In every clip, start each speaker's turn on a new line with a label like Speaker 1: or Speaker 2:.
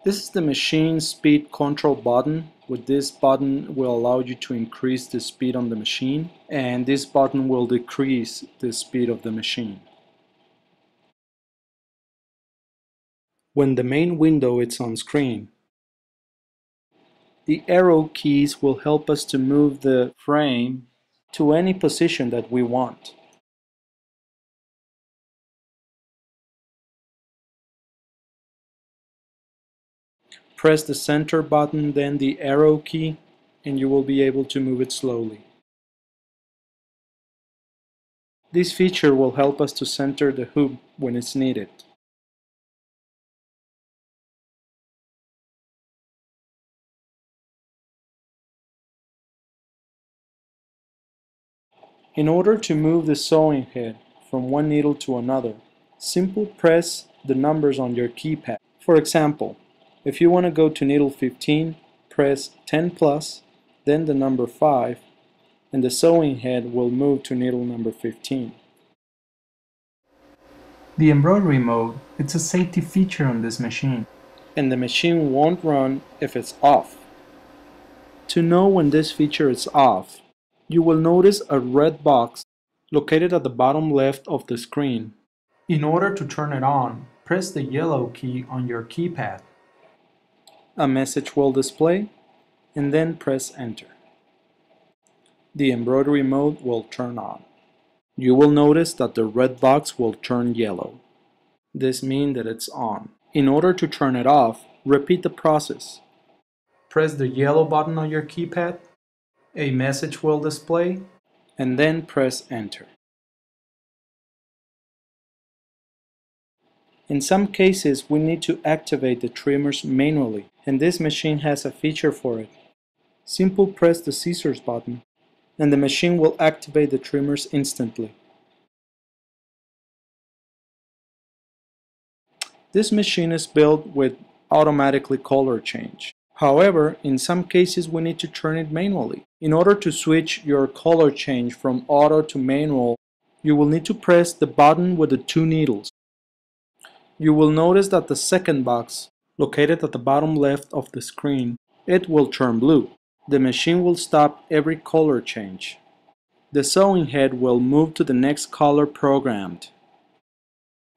Speaker 1: This is the machine speed control button. With this button will allow you to increase the speed on the machine, and this button will decrease the speed of the machine. When the main window is on screen, the arrow keys will help us to move the frame to any position that we want. Press the center button, then the arrow key, and you will be able to move it slowly. This feature will help us to center the hoop when it's needed. In order to move the sewing head from one needle to another, simply press the numbers on your keypad. For example, if you want to go to needle 15, press 10 plus, then the number 5, and the sewing head will move to needle number 15. The embroidery mode, it's a safety feature on this machine, and the machine won't run if it's off. To know when this feature is off, you will notice a red box located at the bottom left of the screen. In order to turn it on, press the yellow key on your keypad. A message will display, and then press enter. The embroidery mode will turn on. You will notice that the red box will turn yellow. This means that it's on. In order to turn it off, repeat the process. Press the yellow button on your keypad, a message will display, and then press enter. In some cases, we need to activate the trimmers manually, and this machine has a feature for it. Simply press the scissors button, and the machine will activate the trimmers instantly. This machine is built with automatically color change. However, in some cases we need to turn it manually. In order to switch your color change from auto to manual, you will need to press the button with the 2 needles. You will notice that the second box, located at the bottom left of the screen, it will turn blue. The machine will stop every color change. The sewing head will move to the next color programmed.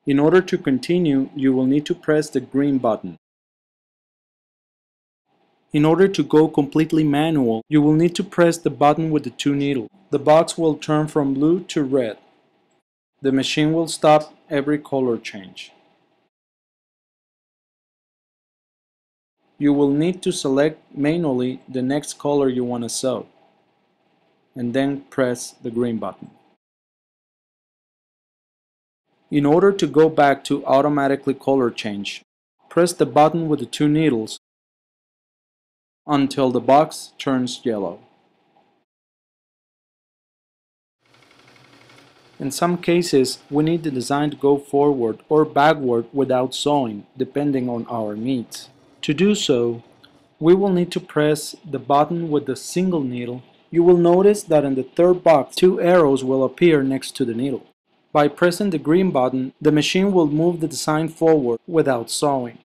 Speaker 1: In order to continue, you will need to press the green button. In order to go completely manual, you will need to press the button with the 2 needles. The box will turn from blue to red. The machine will stop every color change. You will need to select manually the next color you want to sew, and then press the green button. In order to go back to automatically color change, press the button with the 2 needles until the box turns yellow. In some cases, we need the design to go forward or backward without sewing, depending on our needs. To do so, we will need to press the button with the single needle. You will notice that in the third box, 2 arrows will appear next to the needle. By pressing the green button, the machine will move the design forward without sewing.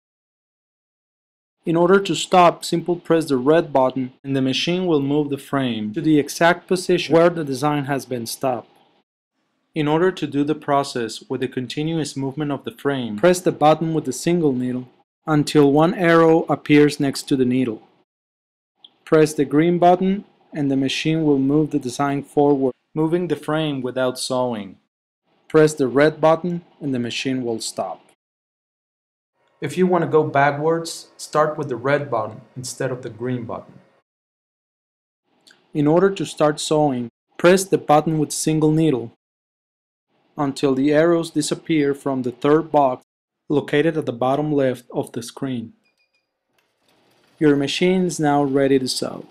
Speaker 1: In order to stop, simply press the red button and the machine will move the frame to the exact position where the design has been stopped. In order to do the process with the continuous movement of the frame, press the button with the single needle until 1 arrow appears next to the needle. Press the green button and the machine will move the design forward, moving the frame without sewing. Press the red button and the machine will stop. If you want to go backwards, start with the red button instead of the green button. In order to start sewing, press the button with single needle until the arrows disappear from the third box located at the bottom left of the screen. Your machine is now ready to sew.